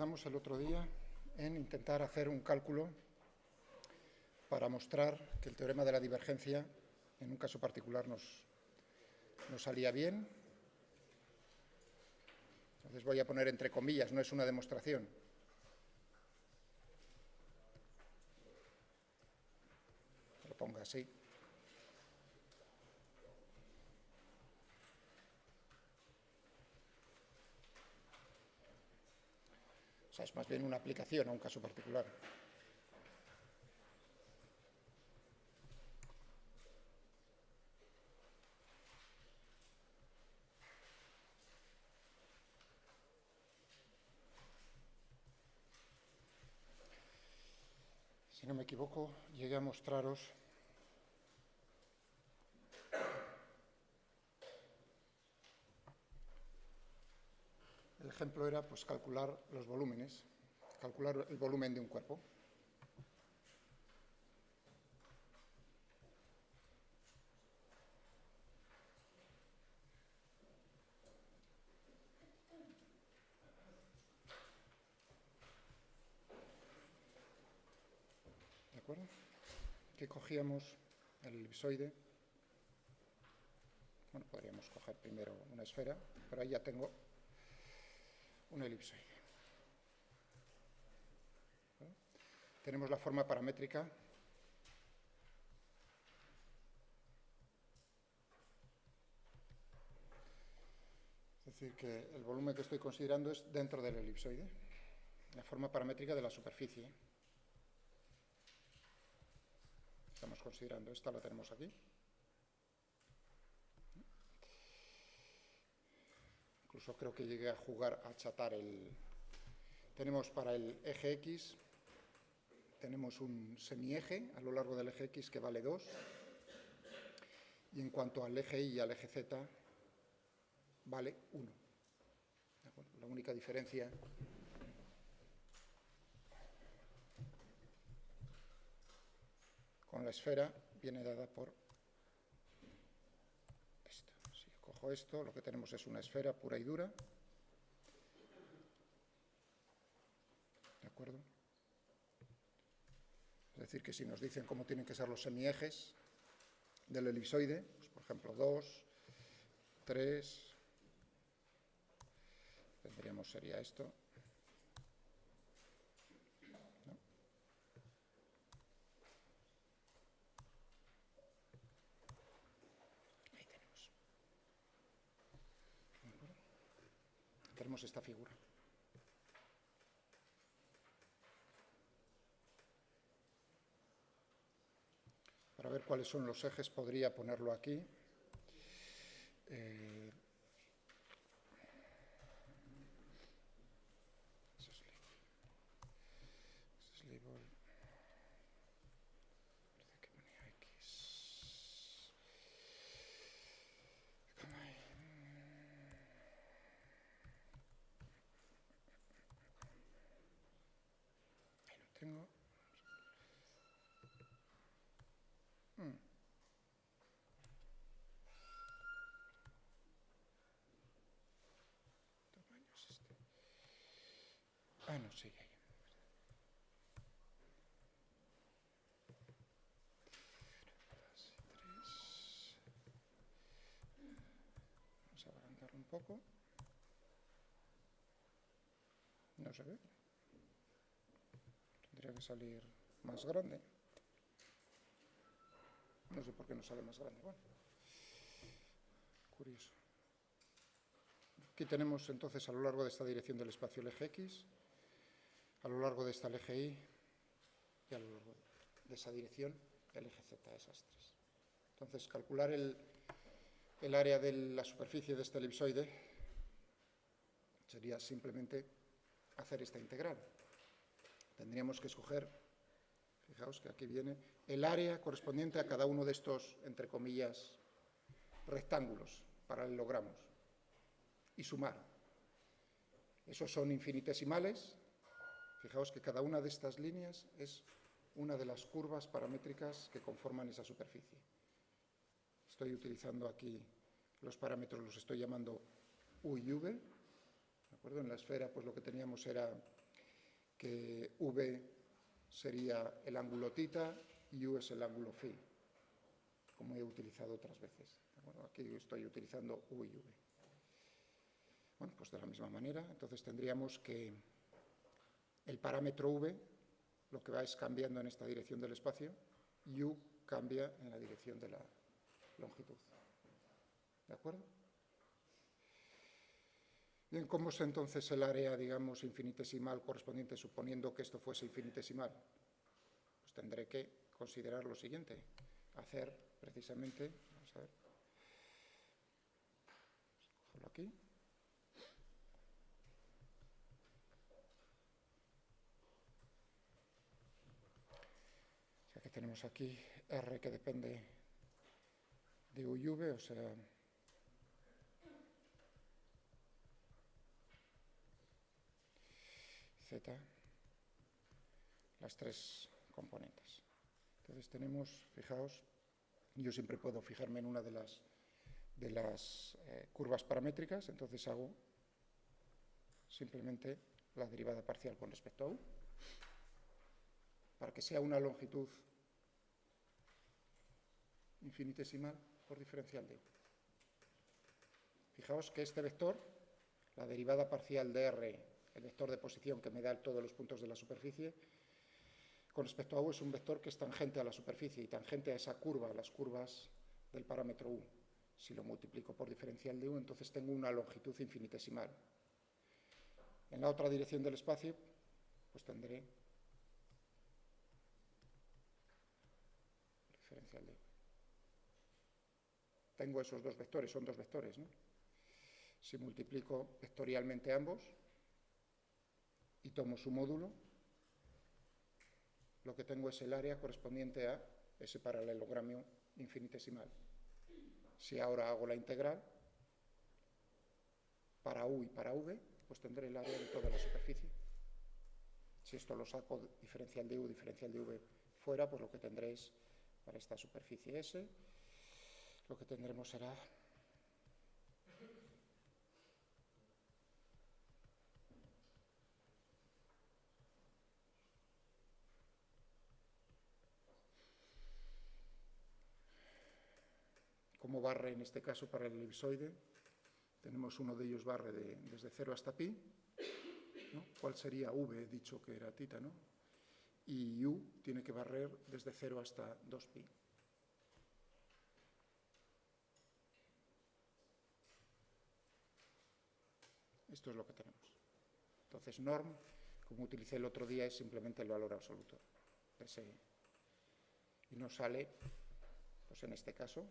quedamos el otro día en intentar hacer un cálculo para mostrar que el teorema de la divergencia, en un caso particular, nos salía bien. Entonces voy a poner entre comillas, no es una demostración. Lo pongo así. O sea, es más bien una aplicación a un caso particular. Si no me equivoco, llegué a mostraros el ejemplo era pues calcular los volúmenes, calcular el volumen de un cuerpo. ¿De acuerdo? Que cogíamos el elipsoide. Bueno, podríamos coger primero una esfera, pero ahí ya tengo un elipsoide. ¿Vale? Tenemos la forma paramétrica. Es decir, que el volumen que estoy considerando es dentro del elipsoide, la forma paramétrica de la superficie. Estamos considerando esta, la tenemos aquí. Incluso creo que llegué a jugar a achatar el... Tenemos para el eje X, tenemos un semieje a lo largo del eje X que vale 2. Y en cuanto al eje Y y al eje Z, vale 1. La única diferencia con la esfera viene dada por esto. Si cojo esto, lo que tenemos es una esfera pura y dura. ¿De acuerdo? Es decir, que si nos dicen cómo tienen que ser los semiejes del elipsoide, pues por ejemplo 2, 3, tendríamos, sería esto. ¿No? Ahí tenemos. ¿De acuerdo? Tenemos esta figura. Para ver cuáles son los ejes podría ponerlo aquí. Parece que ponía X. Ahí lo tengo. ¿Tamaño es este? Ah, no, sí, ahí. Vamos a agrandarlo un poco. No se ve. Tendría que salir más grande. No sé por qué no sale más grande. Bueno, curioso. Aquí tenemos entonces a lo largo de esta dirección del espacio el eje X, a lo largo de esta el eje Y y a lo largo de esa dirección el eje Z, esas tres. Entonces, calcular el área de la superficie de este elipsoide sería simplemente hacer esta integral. Tendríamos que escoger, fijaos que aquí viene, el área correspondiente a cada uno de estos, entre comillas, rectángulos, paralelogramos, y sumar. Esos son infinitesimales. Fijaos que cada una de estas líneas es una de las curvas paramétricas que conforman esa superficie. Estoy utilizando aquí los parámetros, los estoy llamando U y V. ¿De acuerdo? En la esfera, pues lo que teníamos era que V sería el ángulo θ y U es el ángulo φ, como he utilizado otras veces. Bueno, aquí estoy utilizando U y V. Bueno, pues de la misma manera, entonces tendríamos que el parámetro V lo que va es cambiando en esta dirección del espacio y U cambia en la dirección de la longitud. ¿De acuerdo? Bien, ¿cómo es entonces el área, digamos, infinitesimal correspondiente, suponiendo que esto fuese infinitesimal? Pues tendré que considerar lo siguiente, hacer precisamente, vamos a ver, cogerlo aquí. O sea que tenemos aquí R que depende de U y V, o sea, Z, las tres componentes. Entonces tenemos, fijaos, yo siempre puedo fijarme en una de las curvas paramétricas, entonces hago simplemente la derivada parcial con respecto a U, para que sea una longitud infinitesimal por diferencial de U. Fijaos que este vector, la derivada parcial de R, el vector de posición que me da todos los puntos de la superficie, con respecto a U es un vector que es tangente a la superficie y tangente a esa curva, a las curvas del parámetro U. Si lo multiplico por diferencial de U, entonces tengo una longitud infinitesimal. En la otra dirección del espacio, pues tendré diferencial de U. Tengo esos dos vectores, son dos vectores, ¿no? Si multiplico vectorialmente ambos y tomo su módulo, lo que tengo es el área correspondiente a ese paralelogramo infinitesimal. Si ahora hago la integral para U y para V, pues tendré el área de toda la superficie. Si esto lo saco diferencial de U, diferencial de V fuera, pues lo que tendré es, para esta superficie S, lo que tendremos será como barre en este caso para el elipsoide. Tenemos uno de ellos barre desde 0 hasta pi, ¿no? ¿Cuál sería V? He dicho que era θ, ¿no? Y U tiene que barrer desde 0 hasta 2pi. Esto es lo que tenemos. Entonces, norm, como utilicé el otro día, es simplemente el valor absoluto. Y nos sale, pues en este caso,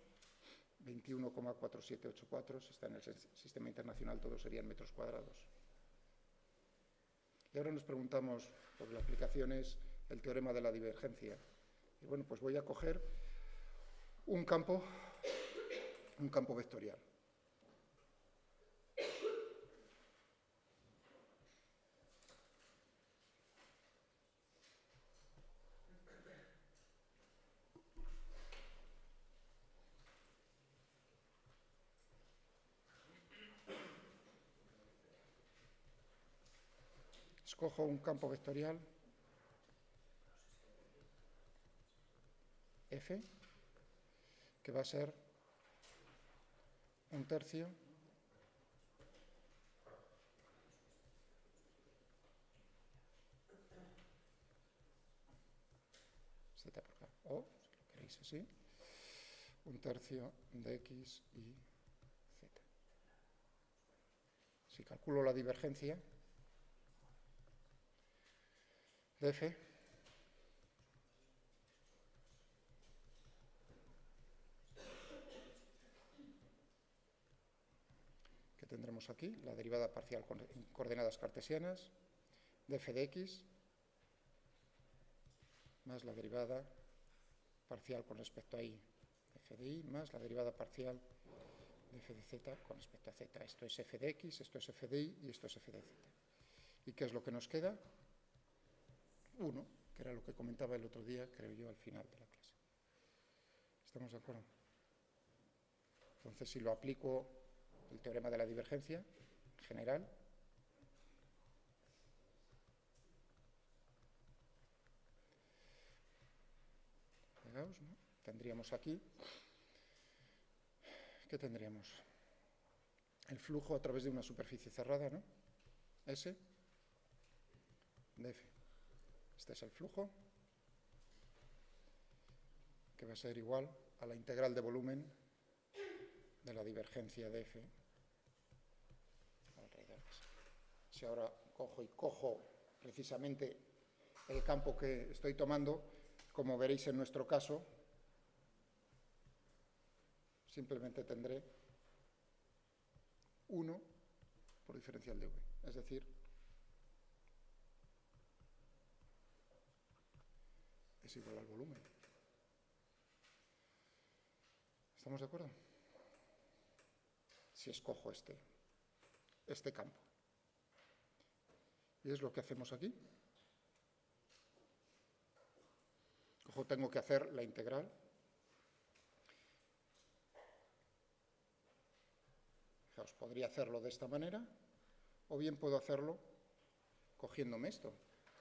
21,4784, si está en el sistema internacional, todo serían metros cuadrados. Y ahora nos preguntamos, pues la aplicación es el teorema de la divergencia. Y bueno, pues voy a coger un campo vectorial. Escojo un campo vectorial F, que va a ser 1/3 Z por K, o, si lo queréis así, 1/3 de X y Z. Si calculo la divergencia de F, que tendremos aquí, la derivada parcial en coordenadas cartesianas de F de X más la derivada parcial con respecto a Y, F de Y, más la derivada parcial de F de Z con respecto a Z. Esto es F de X, esto es F de Y y esto es F de Z. ¿Y qué es lo que nos queda? 1, que era lo que comentaba el otro día, creo yo, al final de la clase. ¿Estamos de acuerdo? Entonces, si lo aplico el teorema de la divergencia general, Fijaos, ¿no? Tendríamos aquí, ¿qué tendríamos? El flujo a través de una superficie cerrada, ¿no? S de F. Este es el flujo, que va a ser igual a la integral de volumen de la divergencia de F. Si ahora cojo precisamente el campo que estoy tomando, como veréis en nuestro caso, simplemente tendré 1 por diferencial de V. Es decir, es igual al volumen. ¿Estamos de acuerdo? Si escojo este campo. Y es lo que hacemos aquí. Ojo, tengo que hacer la integral. Fijaos, podría hacerlo de esta manera, o bien puedo hacerlo cogiéndome esto,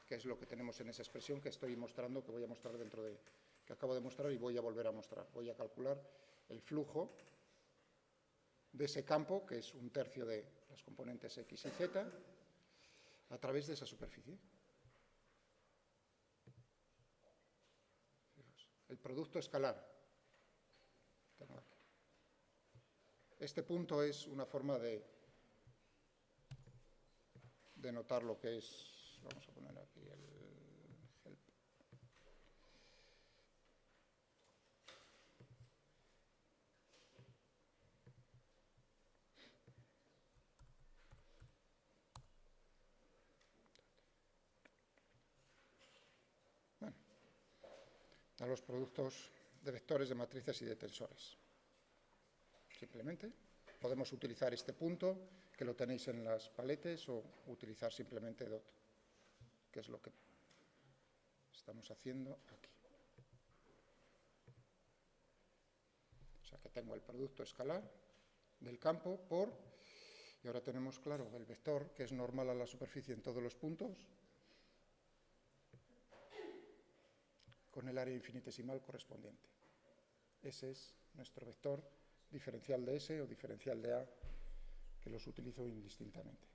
que es lo que tenemos en esa expresión que estoy mostrando, que voy a mostrar que acabo de mostrar y voy a volver a mostrar. Voy a calcular el flujo de ese campo, que es 1/3 de las componentes X y Z, a través de esa superficie. El producto escalar. Tengo aquí. Este punto es una forma de notar lo que es, vamos a poner aquí el help. Bueno, a los productos de vectores, de matrices y de tensores. Simplemente podemos utilizar este punto, que lo tenéis en las paletes, o utilizar simplemente dot, que es lo que estamos haciendo aquí. O sea que tengo el producto escalar del campo por, y ahora tenemos claro el vector, que es normal a la superficie en todos los puntos, con el área infinitesimal correspondiente. Ese es nuestro vector diferencial de S o diferencial de A, que los utilizo indistintamente.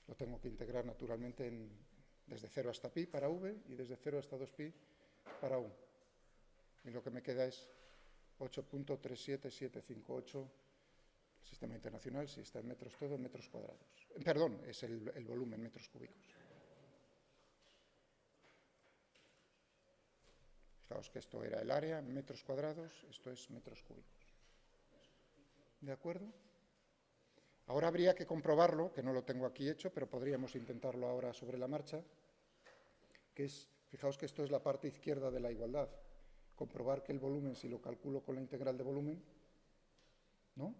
Lo tengo que integrar naturalmente desde 0 hasta pi para V y desde 0 hasta 2pi para U. Y lo que me queda es 8.37758, el sistema internacional, si está en metros todo, en metros cuadrados. Perdón, es el volumen, metros cúbicos. Fijaos que esto era el área, metros cuadrados, esto es metros cúbicos. ¿De acuerdo? Ahora habría que comprobarlo, que no lo tengo aquí hecho, pero podríamos intentarlo ahora sobre la marcha, que es, fijaos que esto es la parte izquierda de la igualdad. Comprobar que el volumen, si lo calculo con la integral de volumen, ¿no?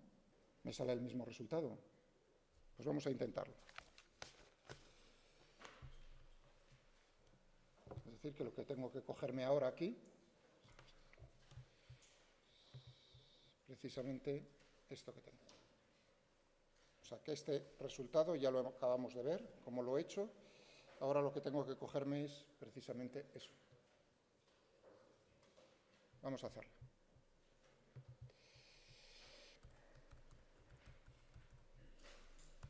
Me sale el mismo resultado. Pues vamos a intentarlo. Es decir, que lo que tengo que cogerme ahora aquí, precisamente esto que tengo. O sea, que este resultado ya lo acabamos de ver, cómo lo he hecho. Ahora lo que tengo que cogerme es precisamente eso. Vamos a hacerlo.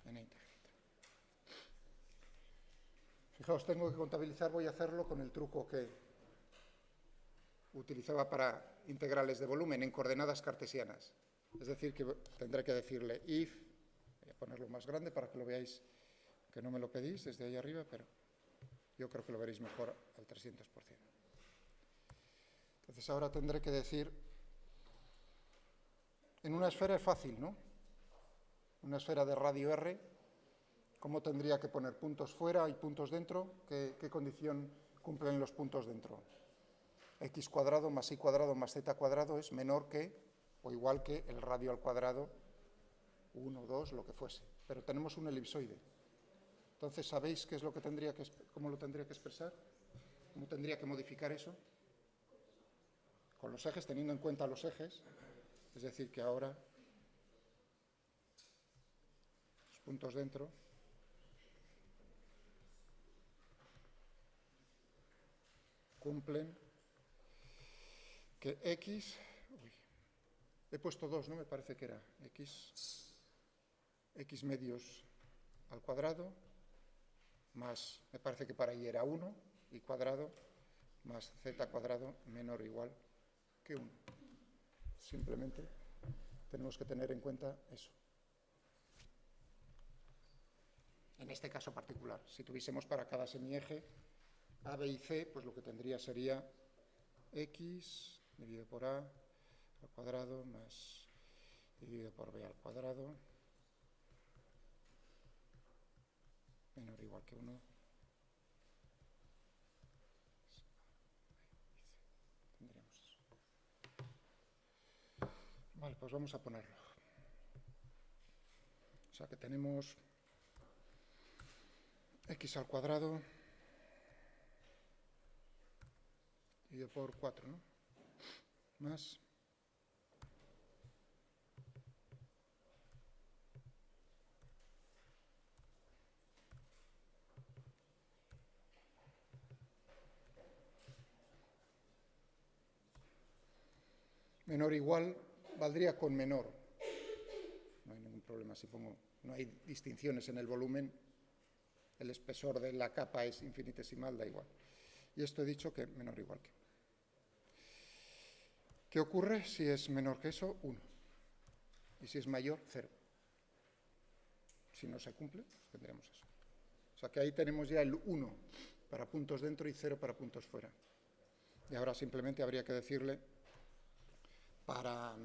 En íntegra. Fijaos, tengo que contabilizar, voy a hacerlo con el truco que utilizaba para integrales de volumen en coordenadas cartesianas. Es decir, que tendré que decirle if, voy a ponerlo más grande para que lo veáis, que no me lo pedís desde ahí arriba, pero yo creo que lo veréis mejor al 300%. Entonces ahora tendré que decir, en una esfera es fácil, ¿no? Una esfera de radio R, ¿cómo tendría que poner puntos fuera y puntos dentro? ¿Qué condición cumplen los puntos dentro? X cuadrado más Y cuadrado más Z cuadrado es menor que o igual que el radio al cuadrado, 1, 2, lo que fuese. Pero tenemos un elipsoide. Entonces, ¿sabéis qué es lo que cómo lo tendría que expresar? ¿Cómo tendría que modificar eso? Con los ejes, teniendo en cuenta los ejes. Es decir, que ahora los puntos dentro cumplen que x, he puesto 2, ¿no? Me parece que era x medios al cuadrado, más, me parece que para y era 1, y cuadrado, más z cuadrado menor o igual que 1. Simplemente tenemos que tener en cuenta eso. En este caso particular, si tuviésemos para cada semieje A, B y C, pues lo que tendría sería x dividido por A al cuadrado más dividido por B al cuadrado menor o igual que 1. Tendríamos eso. Vale, pues vamos a ponerlo. O sea que tenemos x al cuadrado dividido por 4, ¿no? Más menor o igual valdría con menor. No hay ningún problema si pongo, no hay distinciones en el volumen, el espesor de la capa es infinitesimal, da igual. Y esto he dicho que menor o igual que 1. ¿Qué ocurre si es menor que eso? 1. Y si es mayor, 0. Si no se cumple, pues tendremos eso. O sea que ahí tenemos ya el 1 para puntos dentro y 0 para puntos fuera. Y ahora simplemente habría que decirle para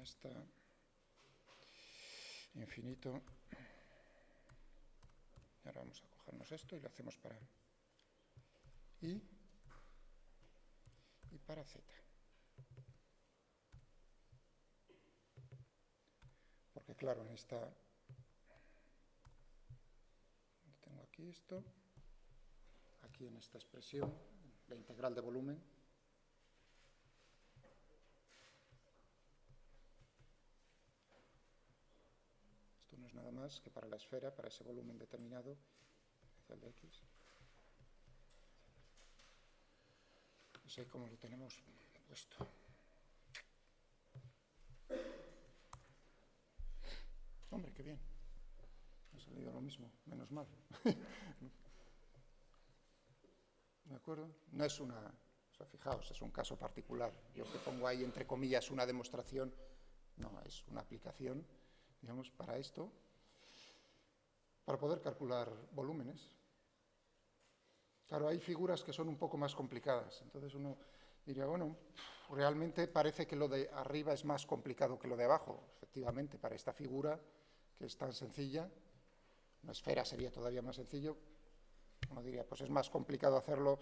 está infinito. Ahora vamos a cogernos esto y lo hacemos para y para z. Porque claro, en esta tengo aquí esto, aquí en esta expresión, la integral de volumen, esto no es nada más que para la esfera, para ese volumen determinado, el de x. No sé cómo lo tenemos puesto. Hombre, qué bien. Ha salido lo mismo, menos mal. ¿De acuerdo? No es una... O sea, fijaos, es un caso particular. Yo que pongo ahí entre comillas una demostración, no, es una aplicación, digamos, para esto, para poder calcular volúmenes. Claro, hay figuras que son un poco más complicadas. Entonces uno diría, bueno, realmente parece que lo de arriba es más complicado que lo de abajo. Efectivamente, para esta figura, que es tan sencilla, una esfera sería todavía más sencillo. Uno diría, pues es más complicado hacerlo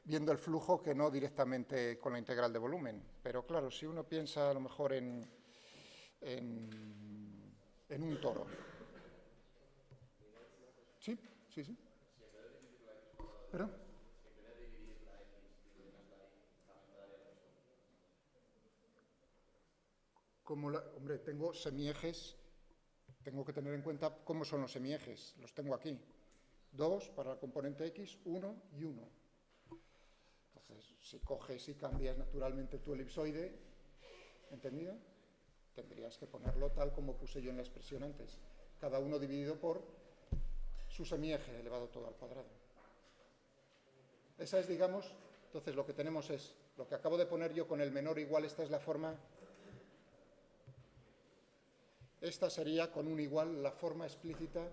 viendo el flujo que no directamente con la integral de volumen. Pero claro, si uno piensa a lo mejor en un toro. ¿Sí? Sí, sí. ¿Pero? Hombre, tengo semiejes, tengo que tener en cuenta cómo son los semiejes. Los tengo aquí. 2 para el componente x, 1 y 1. Entonces, si coges y cambias naturalmente tu elipsoide, ¿entendido? Tendrías que ponerlo tal como puse yo en la expresión antes. Cada uno dividido por su semieje elevado todo al cuadrado. Esa es, digamos, entonces lo que tenemos es, lo que acabo de poner yo con el menor o igual, esta es la forma, esta sería con un igual la forma explícita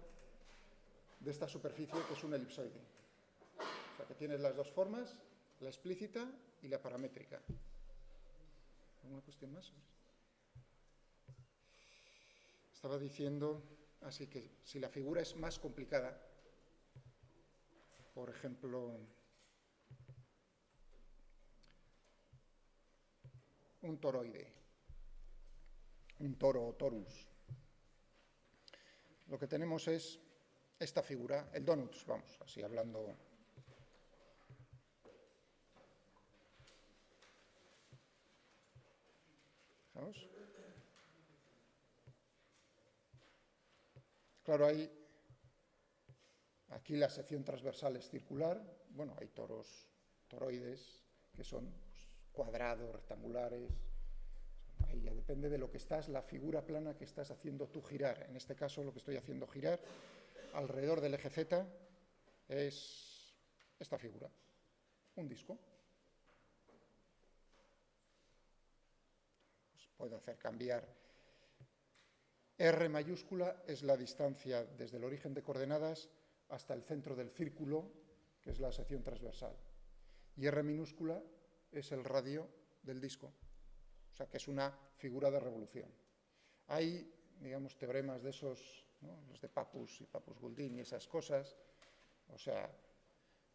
de esta superficie que es un elipsoide. O sea que tienes las dos formas, la explícita y la paramétrica. ¿Alguna cuestión más? Estaba diciendo, así que si la figura es más complicada, por ejemplo, un toroide, un toro o torus, lo que tenemos es esta figura, el donuts, vamos, así hablando. Fijaos. claro, aquí la sección transversal es circular. Bueno, hay toroides, que son pues, cuadrados, rectangulares. Ahí ya depende de lo que la figura plana que estás haciendo tú girar. En este caso, lo que estoy haciendo girar alrededor del eje Z es esta figura, un disco. Pues puedo hacer cambiar. R mayúscula es la distancia desde el origen de coordenadas hasta el centro del círculo, que es la sección transversal. Y R minúscula es el radio del disco, o sea que es una figura de revolución. Hay, digamos, teoremas de esos, ¿no? Los de Pappus y Pappus-Guldin y esas cosas, o sea,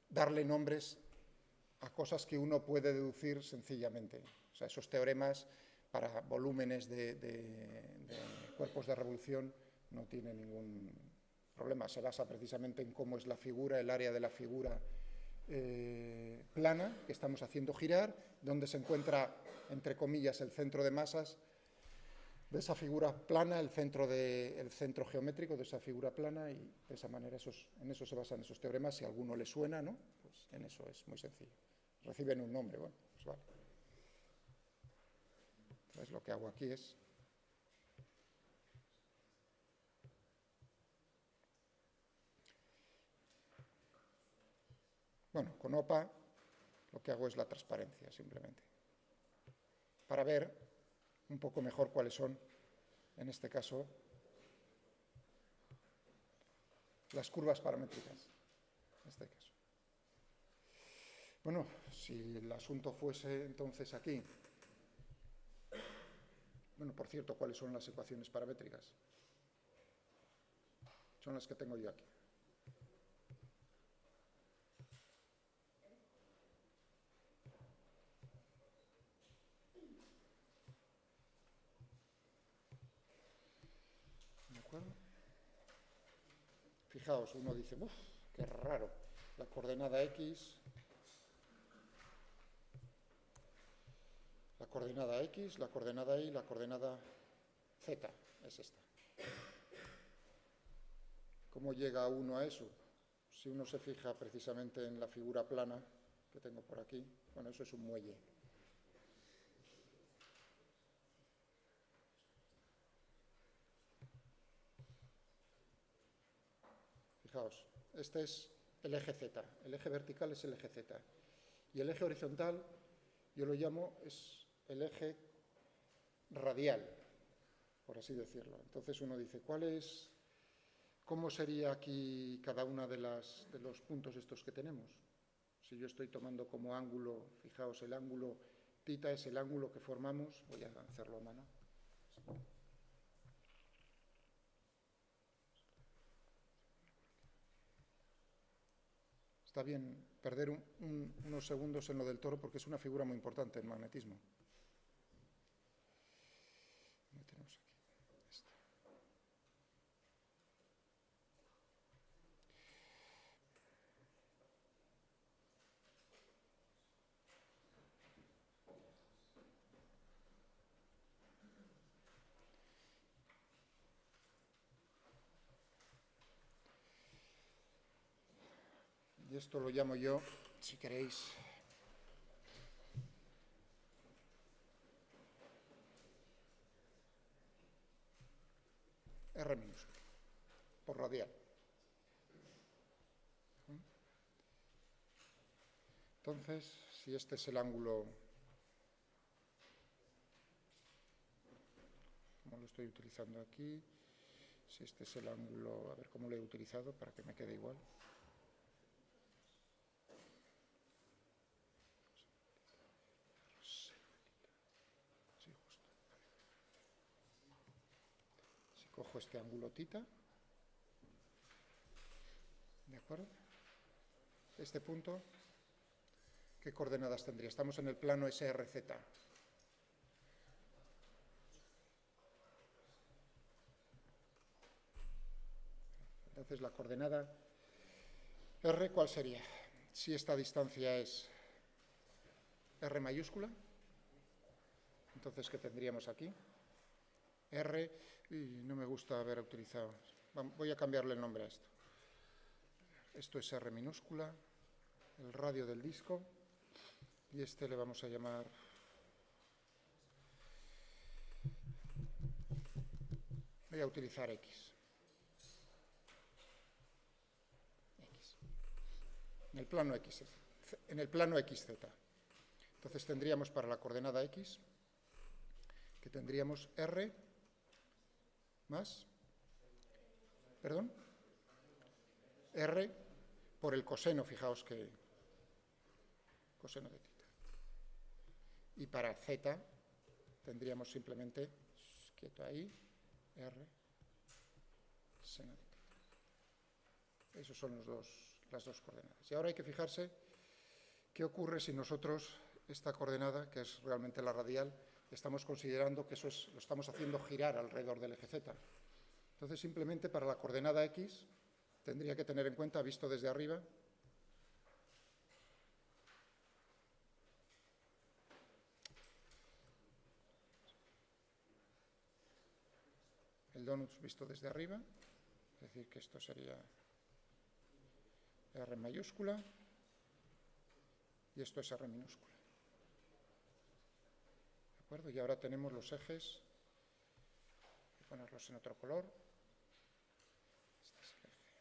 darle nombres a cosas que uno puede deducir sencillamente. O sea, esos teoremas para volúmenes de cuerpos de revolución no tienen ningún problema. Se basa precisamente en cómo es la figura, el área de la figura plana que estamos haciendo girar, donde se encuentra, entre comillas, el centro de masas de esa figura plana, el centro geométrico de esa figura plana, y de esa manera en eso se basan esos teoremas. Si a alguno le suena, ¿no? Pues en eso es muy sencillo. Reciben un nombre, bueno, pues vale. Entonces lo que hago aquí es bueno, con OPA lo que hago es la transparencia simplemente, para ver un poco mejor cuáles son, en este caso, las curvas paramétricas. En este caso. Bueno, si el asunto fuese entonces aquí. Bueno, por cierto, ¿cuáles son las ecuaciones paramétricas? Son las que tengo yo aquí. ¿De acuerdo? Fijaos, uno dice, uff, qué raro, la coordenada X, la coordenada X, la coordenada Y, la coordenada Z, es esta. ¿Cómo llega uno a eso? Si uno se fija precisamente en la figura plana que tengo por aquí, bueno, eso es un muelle. Fijaos, este es el eje Z, el eje vertical es el eje Z, y el eje horizontal, yo lo llamo, es el eje radial, por así decirlo. Entonces uno dice, ¿cómo sería aquí cada una de los puntos estos que tenemos? Si yo estoy tomando como ángulo, fijaos, el ángulo θ es el ángulo que formamos, voy a hacerlo a mano. Está bien perder unos segundos en lo del toro porque es una figura muy importante en magnetismo. ¿Dónde tenemos aquí? Esta. Y esto lo llamo yo, si queréis, R minúscula, por radial. Entonces, si este es el ángulo, como lo estoy utilizando aquí, si este es el ángulo, a ver cómo lo he utilizado para que me quede igual. Sí, justo. Si cojo este ángulo θ, ¿de acuerdo? Este punto, ¿qué coordenadas tendría? Estamos en el plano SRZ. Entonces, la coordenada R, ¿cuál sería? Si esta distancia es R mayúscula, entonces, ¿qué tendríamos aquí? R, y no me gusta haber utilizado, Voy a cambiarle el nombre a esto. Esto es R minúscula, el radio del disco, y este le vamos a llamar... Voy a utilizar X. En el plano X, en el plano XZ. Entonces tendríamos para la coordenada X que tendríamos R más, perdón, R por el coseno, fijaos que coseno de tita. Y para Z tendríamos simplemente, quieto ahí, R seno de tita. Esos son las dos coordenadas. Y ahora hay que fijarse qué ocurre si nosotros esta coordenada, que es realmente la radial, estamos considerando que lo estamos haciendo girar alrededor del eje Z. Entonces, simplemente para la coordenada X, tendría que tener en cuenta, visto desde arriba, el donut visto desde arriba, es decir, que esto sería R mayúscula y esto es R minúscula. ¿De acuerdo? Y ahora tenemos los ejes, voy a ponerlos en otro color. Este es el eje.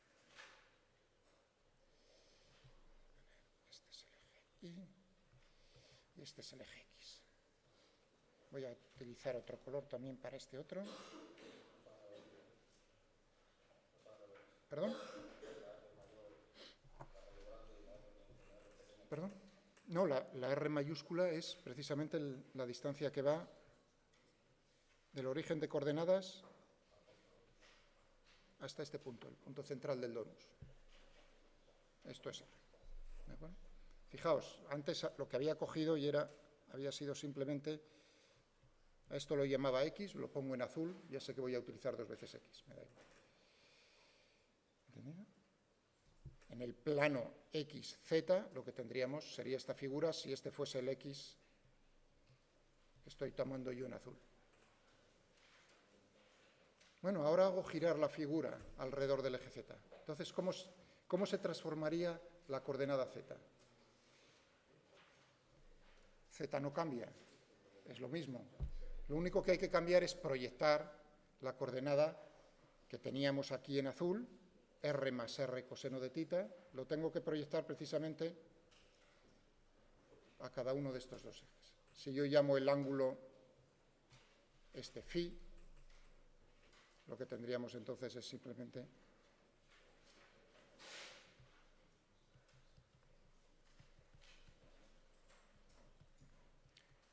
Este es el eje Y y este es el eje X. Voy a utilizar otro color también para este otro. ¿Perdón? ¿Perdón? No, la R mayúscula es precisamente la distancia que va del origen de coordenadas hasta este punto, el punto central del donus. Esto es R. ¿De acuerdo? Fijaos, antes lo que había cogido había sido simplemente, a esto lo llamaba X, lo pongo en azul, ya sé que voy a utilizar 2 veces X, me da igual. ¿Entendido? En el plano XZ lo que tendríamos sería esta figura si este fuese el X que estoy tomando yo en azul. Bueno, ahora hago girar la figura alrededor del eje Z. Entonces, ¿cómo se transformaría la coordenada Z? Z no cambia, es lo mismo. Lo único que hay que cambiar es proyectar la coordenada que teníamos aquí en azul, R más R coseno de tita, lo tengo que proyectar precisamente a cada uno de estos dos ejes. Si yo llamo el ángulo este phi, lo que tendríamos entonces es simplemente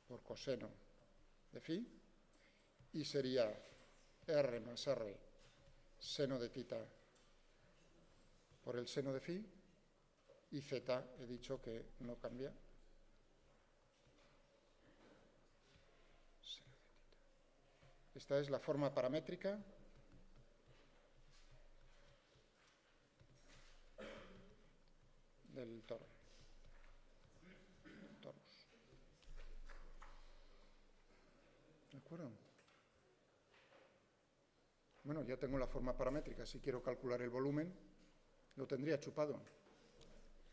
por coseno de phi, y sería R más R seno de tita por el seno de phi, y Z he dicho que no cambia. Seno de tita. Esta es la forma paramétrica del toro. Torus. ¿De acuerdo? Bueno, ya tengo la forma paramétrica. Si quiero calcular el volumen, lo tendría chupado.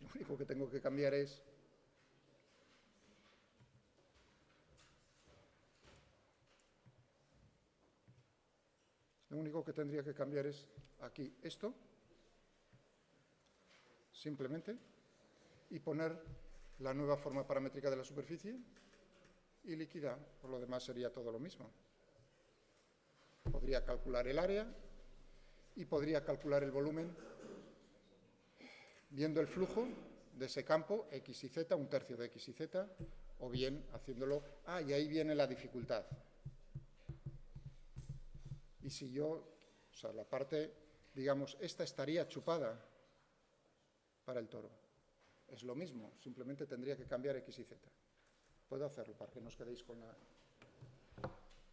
Lo único que tengo que cambiar es aquí esto, simplemente, y poner la nueva forma paramétrica de la superficie y liquidar. Por lo demás sería todo lo mismo. Podría calcular el área y podría calcular el volumen viendo el flujo de ese campo, X y Z, un tercio de X y Z, o bien haciéndolo... y ahí viene la dificultad. Y si yo, la parte, digamos, esta estaría chupada para el toro. Es lo mismo, simplemente tendría que cambiar X y Z. Puedo hacerlo para que no os quedéis con la...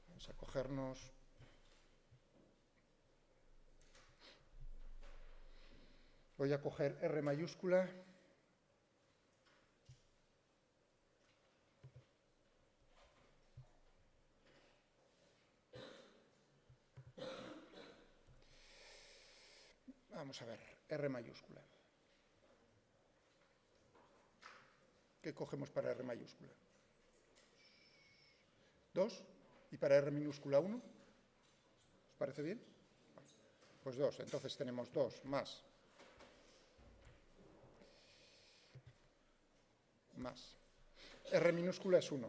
Vamos a cogernos... Voy a coger R mayúscula. Vamos a ver, R mayúscula. ¿Qué cogemos para R mayúscula? 2. ¿Y para R minúscula 1? ¿Os parece bien? Pues 2. Entonces tenemos 2 más R minúscula es 1.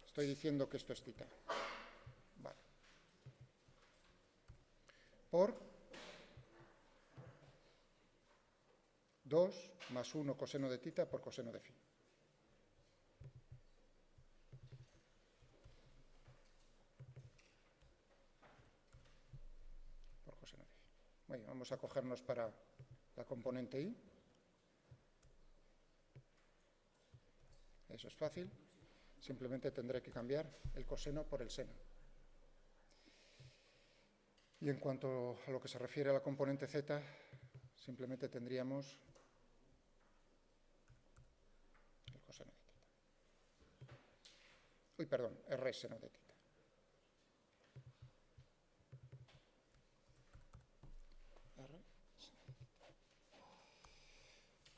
Estoy diciendo que esto es θ. Vale. Por 2 más 1 coseno de θ por coseno de φ. Por coseno de φ. Bueno, vamos a cogernos para la componente y. Eso es fácil. Simplemente tendré que cambiar el coseno por el seno. Y en cuanto a lo que se refiere a la componente z, simplemente tendríamos el coseno de θ. Uy, perdón, R seno de θ.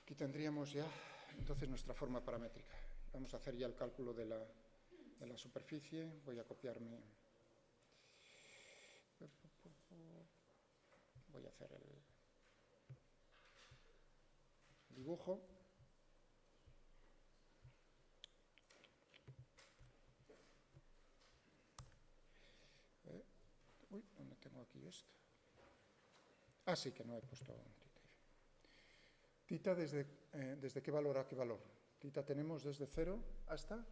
Aquí tendríamos ya entonces nuestra forma paramétrica. Vamos a hacer ya el cálculo de la superficie. Voy a copiarme. Voy a hacer el dibujo. Uy, ¿dónde tengo aquí esto? Ah, sí, que no he puesto θ. ¿Desde qué valor a qué valor? Θ tenemos desde 0 hasta...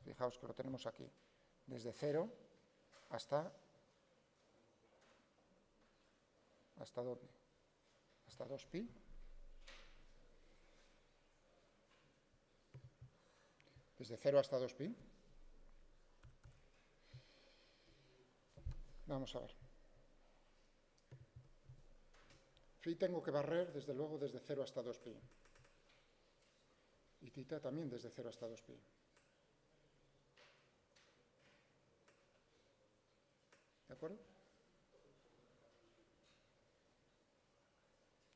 Fijaos que lo tenemos aquí. Desde 0 hasta... ¿Hasta dónde? Hasta 2pi. Desde 0 hasta 2pi. Vamos a ver. Phi tengo que barrer, desde luego, desde 0 hasta 2pi. Y θ también desde 0 hasta 2pi. ¿De acuerdo?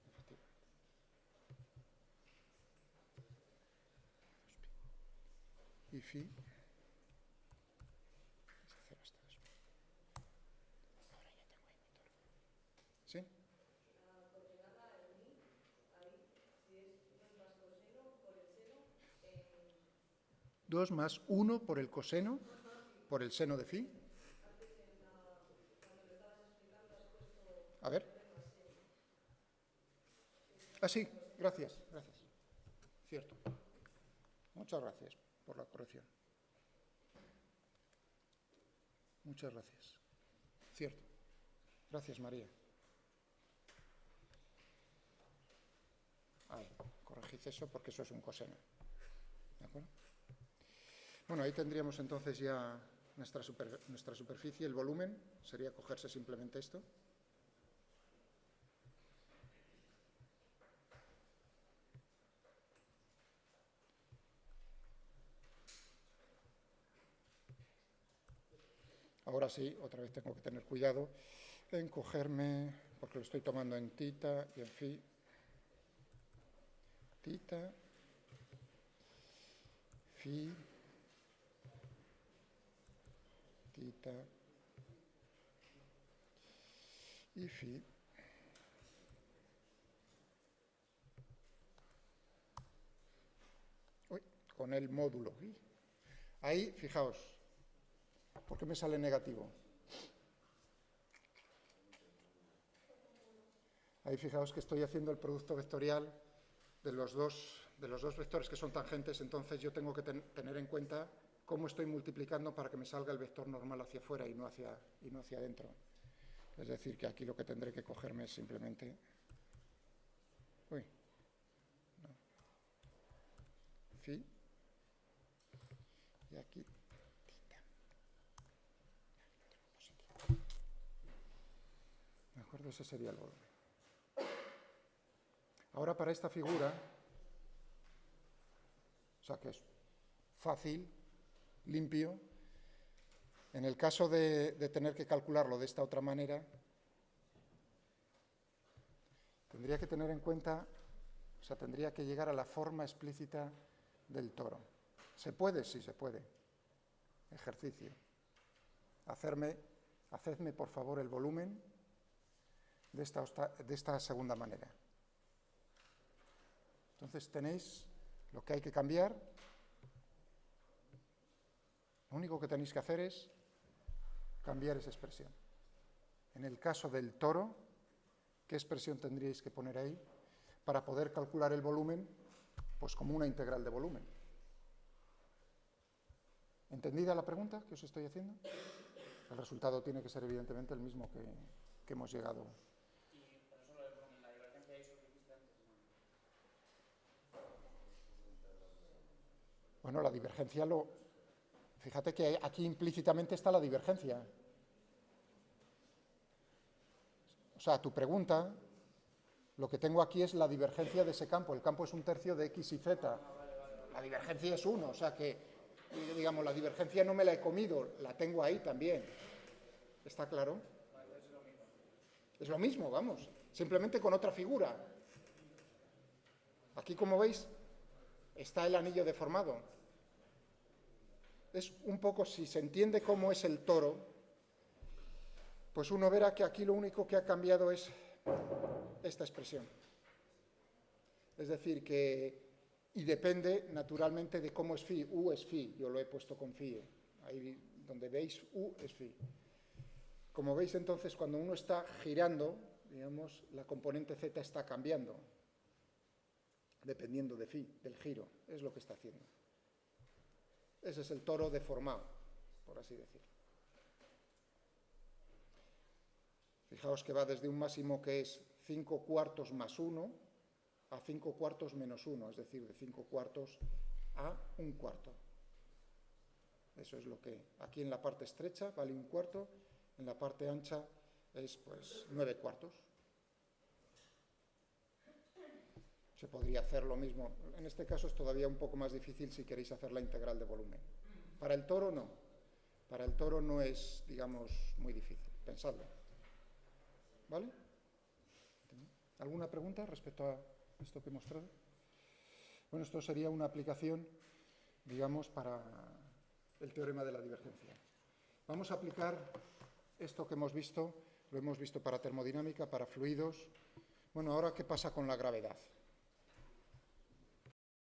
Efectivamente. Y phi desde 0 hasta 2pi. Ahora ya tengo ahí mi torno. ¿Sí? 2 más 1 por el coseno, por el seno de phi. A ver. Ah, sí, gracias. Cierto. Muchas gracias por la corrección. Muchas gracias. Cierto. Gracias, María. Ahí, corregid eso porque eso es un coseno. ¿De acuerdo? Bueno, ahí tendríamos entonces ya nuestra superficie, el volumen, sería cogerse simplemente esto. Ahora sí, otra vez tengo que tener cuidado en cogerme, porque lo estoy tomando en θ y en phi. Θ, phi, θ y phi. Uy, con el módulo. Ahí, fijaos, ¿por qué me sale negativo? Ahí fijaos que estoy haciendo el producto vectorial de los dos vectores que son tangentes, entonces yo tengo que tener en cuenta cómo estoy multiplicando para que me salga el vector normal hacia afuera y no hacia adentro. Es decir, que aquí lo que tendré que cogerme es simplemente... Uy. No. Phi. Y aquí... ¿De acuerdo? Ese sería el volumen. Ahora para esta figura, o sea que es fácil, limpio, En el caso de tener que calcularlo de esta otra manera, tendría que tener en cuenta, o sea, tendría que llegar a la forma explícita del toro. ¿Se puede? Sí, se puede. Ejercicio. Hacedme, por favor, el volumen de esta segunda manera. Entonces tenéis lo que hay que cambiar. Lo único que tenéis que hacer es cambiar esa expresión. En el caso del toro, ¿qué expresión tendríais que poner ahí para poder calcular el volumen? Pues como una integral de volumen. ¿Entendida la pregunta que os estoy haciendo? El resultado tiene que ser evidentemente el mismo que hemos llegado. Y para solo el volumen, la divergencia eso que dijiste antes, ¿no? Bueno, la divergencia Fíjate que aquí implícitamente está la divergencia. O sea, tu pregunta, lo que tengo aquí es la divergencia de ese campo. El campo es un tercio de x y z. La divergencia es 1, o sea que, digamos, la divergencia no me la he comido, la tengo ahí también. ¿Está claro? Es lo mismo, vamos, simplemente con otra figura. Aquí, como veis, está el anillo deformado. Es un poco, si se entiende cómo es el toro, pues uno verá que aquí lo único que ha cambiado es esta expresión. Es decir, y depende naturalmente de cómo es phi. U es phi, yo lo he puesto con phi. Ahí donde veis U es phi. Como veis entonces, cuando uno está girando, digamos, la componente z está cambiando, dependiendo de phi, del giro, es lo que está haciendo. Ese es el toro deformado, por así decirlo. Fijaos que va desde un máximo que es 5/4 más 1 a 5/4 menos 1, es decir, de 5/4 a 1/4. Eso es lo que aquí en la parte estrecha vale 1/4, en la parte ancha es pues 9/4. Se podría hacer lo mismo. En este caso es todavía un poco más difícil si queréis hacer la integral de volumen. Para el toro no. Para el toro no es, digamos, muy difícil. Pensadlo. ¿Vale? ¿Alguna pregunta respecto a esto que he mostrado? Bueno, esto sería una aplicación, digamos, para el teorema de la divergencia. Vamos a aplicar esto que hemos visto, lo hemos visto para termodinámica, para fluidos. Bueno, ahora, ¿qué pasa con la gravedad?